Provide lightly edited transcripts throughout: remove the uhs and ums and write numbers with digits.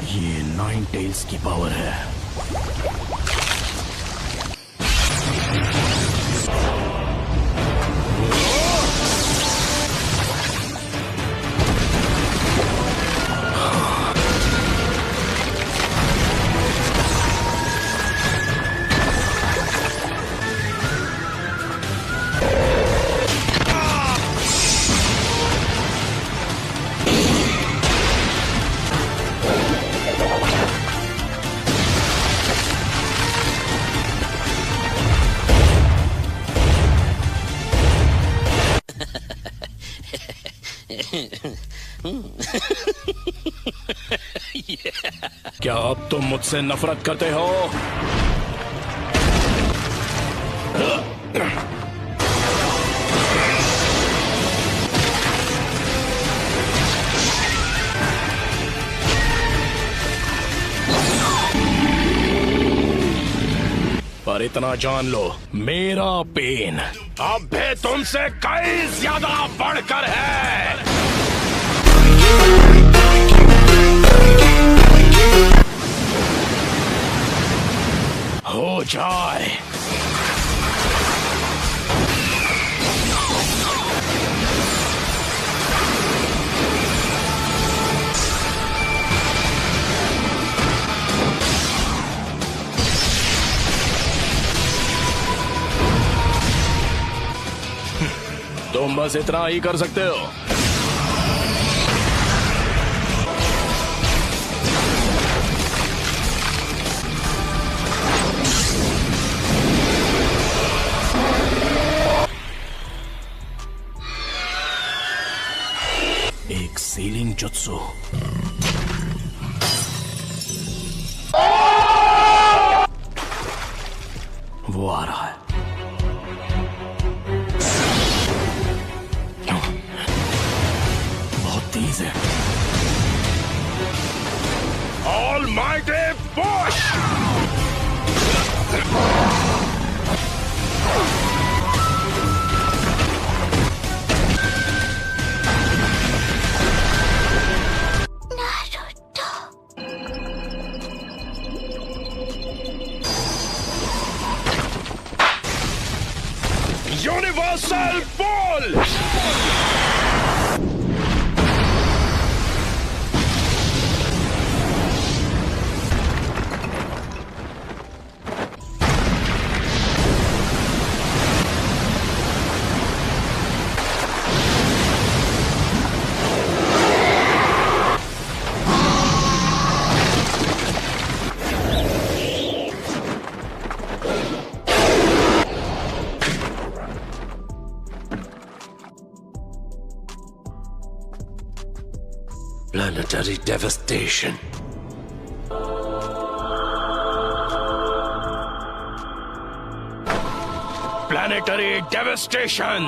ये nine tails की power है। क्या अब तुम मुझसे नफरत करते हो? पर इतना जान लो, मेरा पेन अब भी तुमसे कई ज्यादा बढ़कर है। हो जाए। तुम बस इतना ही कर सकते हो। एक सीलिंग जुत्सु। वो आ रहा है। तेज है। Almighty push! Naruto. Universal Ball! Planetary devastation. Planetary devastation.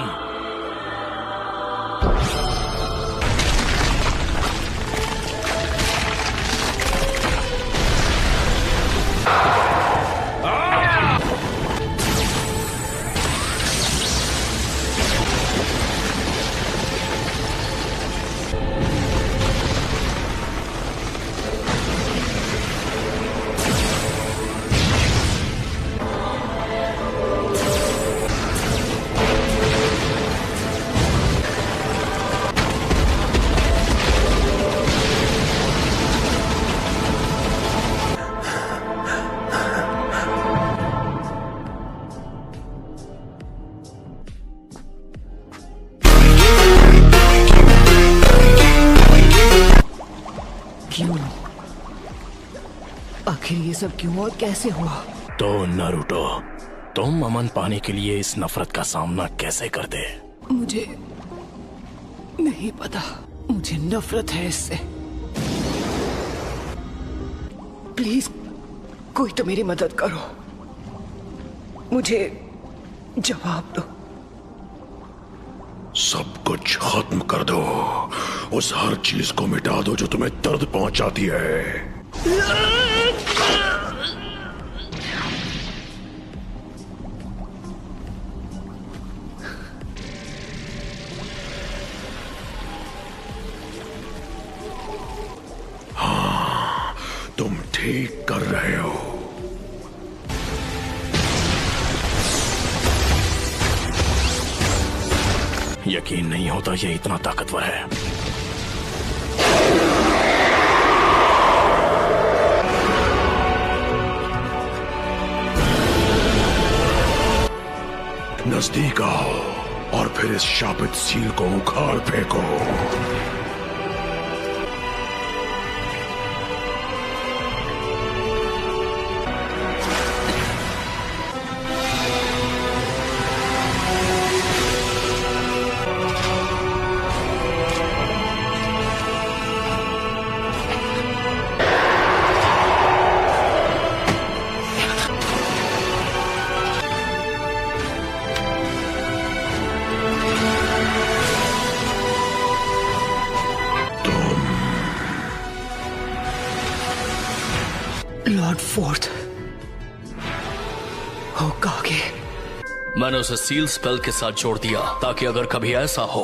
क्यों? आखिर ये सब क्यों और कैसे हुआ? तो नारुतो, तुम अमन पाने के लिए इस नफरत का सामना कैसे करते? मुझे नहीं पता। मुझे नफरत है इससे। प्लीज कोई तो मेरी मदद करो। मुझे जवाब दो। सब कुछ खत्म कर दो। उस हर चीज को मिटा दो जो तुम्हें दर्द पहुंचाती है। हाँ, तुम ठीक कर रहे हो। यकीन नहीं होता ये इतना ताकतवर है। नजदीक आओ और फिर इस शापित सील को उखाड़ फेंको। Lord fourth होकागे। मैंने उसे सील स्पेल के साथ जोड़ दिया ताकि अगर कभी ऐसा हो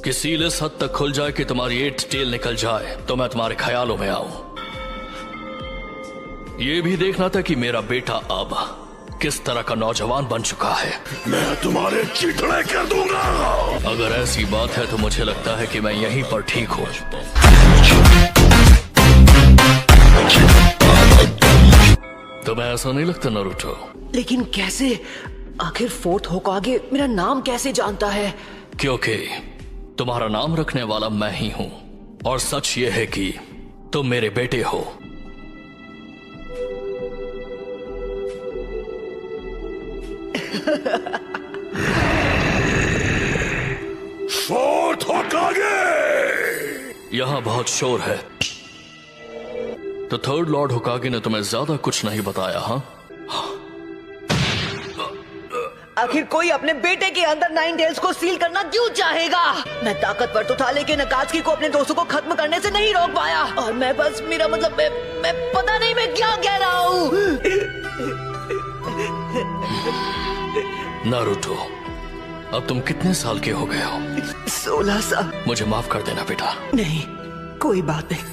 कि सील इस हद तक खुल जाए कि तुम्हारी 8 टेल निकल जाए तो मैं तुम्हारे ख्यालों में आऊं। ये भी देखना था कि मेरा बेटा अब किस तरह का नौजवान बन चुका है। मैं तुम्हारे चिथड़े कर दूंगा। अगर ऐसी बात है तो मुझे लगता है कि मैं यहीं पर ठीक हूं। तुम्हें ऐसा नहीं लगता नारुतो? लेकिन कैसे? आखिर फोर्थ होकागे मेरा नाम कैसे जानता है? क्योंकि तुम्हारा नाम रखने वाला मैं ही हूं और सच ये है कि तुम मेरे बेटे हो। फोर्थ होकागे! यहां बहुत शोर है। तो थर्ड लॉर्ड होकागे ने तुम्हें ज्यादा कुछ नहीं बताया? हाँ, आखिर कोई अपने बेटे के अंदर 9 टेल्स को सील करना क्यों चाहेगा? मैं ताकतवर तो था लेकिन अकात्सुकी को अपने दोस्तों को खत्म करने से नहीं रोक पाया। और मैं बस मेरा मतलब मैं पता नहीं मैं क्या कह रहा हूँ। नारुतो, अब तुम कितने साल के हो गए हो? 16 साल। मुझे माफ कर देना बेटा। नहीं, कोई बात नहीं।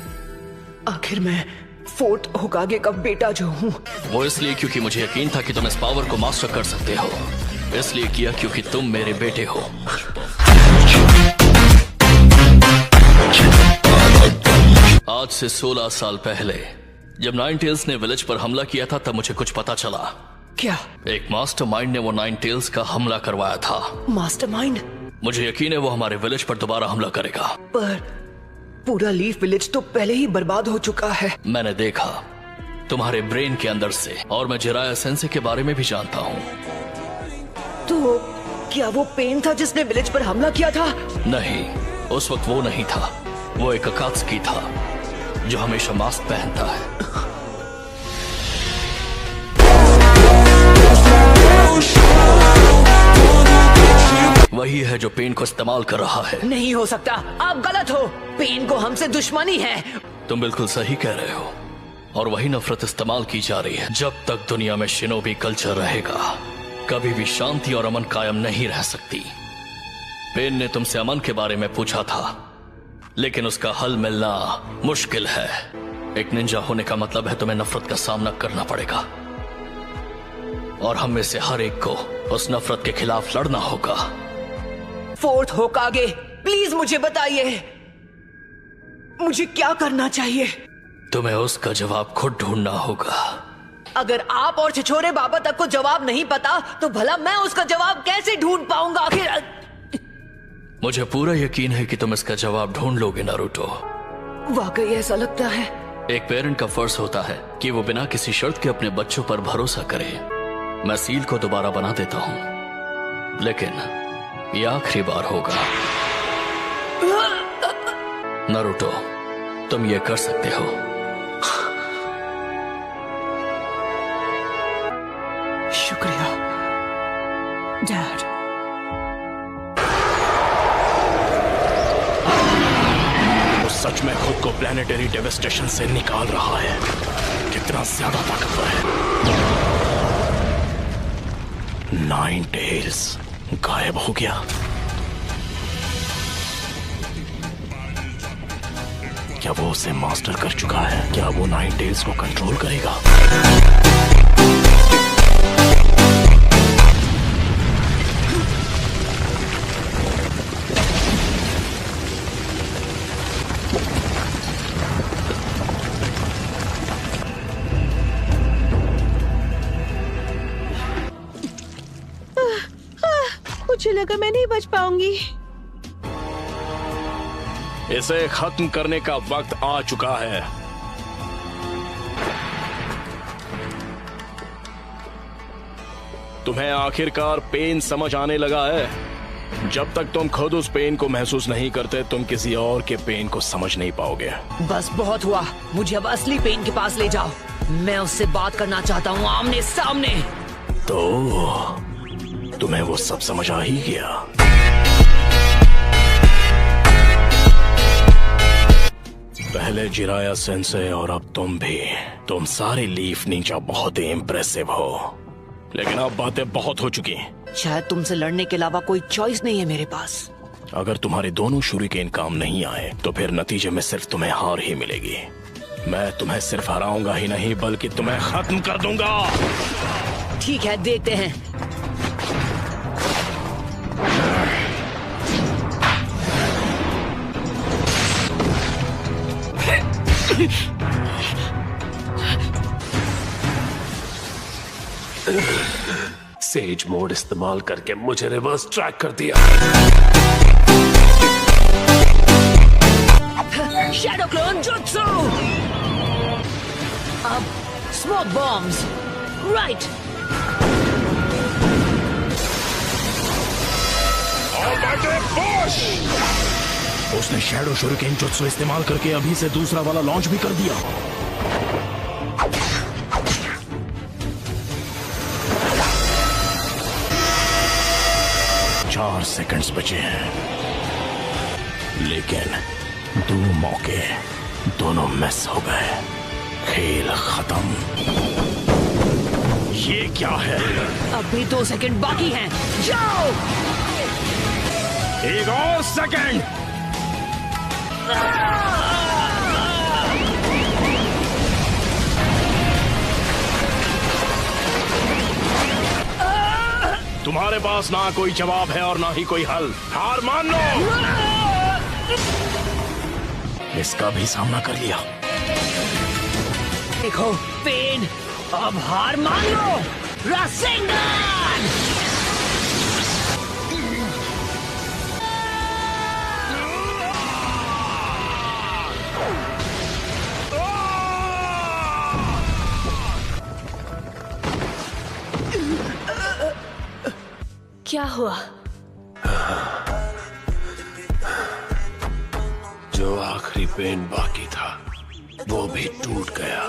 आखिर मैं फोर्थ होकागे का बेटा जो हूँ। वो इसलिए क्योंकि मुझे यकीन था कि तुम इस पावर को मास्टर कर सकते हो। इसलिए किया क्योंकि तुम मेरे बेटे हो। आज से 16 साल पहले जब 9 टेल्स ने विलेज पर हमला किया था तब मुझे कुछ पता चला। क्या? एक मास्टरमाइंड ने वो 9 टेल्स का हमला करवाया था। मास्टरमाइंड? मुझे यकीन है वो हमारे विलेज पर दोबारा हमला करेगा। पर पूरा लीफ विलेज तो पहले ही बर्बाद हो चुका है। मैंने देखा तुम्हारे ब्रेन के अंदर से, और मैं जिराया सेंसे के बारे में भी जानता हूँ। तो क्या वो पेन था जिसने विलेज पर हमला किया था? नहीं, उस वक्त वो नहीं था। वो एक अकात्सुकी था जो हमेशा मास्क पहनता है। वही है जो पेन को इस्तेमाल कर रहा है। नहीं हो सकता, आप गलत हो। पेन को हमसे दुश्मनी है। तुम बिल्कुल सही कह रहे हो, और वही नफरत इस्तेमाल की जा रही है। जब तक दुनिया में शिनोबी कल्चर रहेगा कभी भी शांति और अमन कायम नहीं रह सकती। पेन ने तुमसे अमन के बारे में पूछा था, लेकिन उसका हल मिलना मुश्किल है। एक निंजा होने का मतलब है तुम्हें नफरत का सामना करना पड़ेगा, और हम में से हर एक को उस नफरत के खिलाफ लड़ना होगा। फोर्थ होकागे, प्लीज मुझे बताइए, मुझे क्या करना चाहिए? तुम्हें उसका जवाब खुद ढूंढना होगा। अगर आप और छिछोरे बाबा तक को जवाब नहीं पता तो भला मैं उसका जवाब कैसे ढूंढ पाऊंगा? आखिर मुझे पूरा यकीन है कि तुम इसका जवाब ढूंढ लोगे नारुतो। वाकई ऐसा लगता है? एक पेरेंट का फर्ज होता है कि वो बिना किसी शर्त के अपने बच्चों पर भरोसा करे। मैं सील को दोबारा बना देता हूं, लेकिन ये आखिरी बार होगा। नारुतो, तुम ये कर सकते हो। शुक्रिया डैड। वो सच में खुद को प्लेनेटरी डेवेस्टेशन से निकाल रहा है। कितना ज्यादा ताकतवर है। 9 टेल्स गायब हो गया। क्या वो उसे मास्टर कर चुका है? क्या वो नाइन टेल्स को कंट्रोल करेगा? मुझे लगा मैं नहीं बच पाऊंगी। इसे खत्म करने का वक्त आ चुका है। तुम्हें आखिरकार पेन समझ आने लगा है। जब तक तुम खुद उस पेन को महसूस नहीं करते, तुम किसी और के पेन को समझ नहीं पाओगे। बस बहुत हुआ, मुझे अब असली पेन के पास ले जाओ। मैं उससे बात करना चाहता हूँ, आमने सामने। तो तुम्हें वो सब समझ आ ही गया। पहले जिराया सेंसे और अब तुम भी। तुम सारे लीफ नीचा बहुत ही इम्प्रेसिव हो, लेकिन अब बातें बहुत हो चुकी। शायद तुमसे लड़ने के अलावा कोई चॉइस नहीं है मेरे पास। अगर तुम्हारे दोनों शूरिकेन काम नहीं आए तो फिर नतीजे में सिर्फ तुम्हें हार ही मिलेगी। मैं तुम्हें सिर्फ हराऊंगा ही नहीं, बल्कि तुम्हें खत्म कर दूंगा। ठीक है, देखते हैं। सेज मोड इस्तेमाल करके मुझे रिवर्स ट्रैक कर दिया। Shadow clone jutsu. अब स्मोक बॉम्ब्स। राइट। उसने शैडो शूरिकेन जुत्सु इस्तेमाल करके अभी से दूसरा वाला लॉन्च भी कर दिया। चार सेकंड्स बचे हैं, लेकिन दो मौके दोनों मिस हो गए। खेल खत्म। ये क्या है? अब भी 2 सेकंड बाकी हैं। जाओ। एक और सेकंड। तुम्हारे पास ना कोई जवाब है और ना ही कोई हल। हार मान लो। इसका भी सामना कर लिया। देखो पेन, अब हार मान लो। रासेंगन। क्या हुआ? जो आखिरी पेन बाकी था वो भी टूट गया।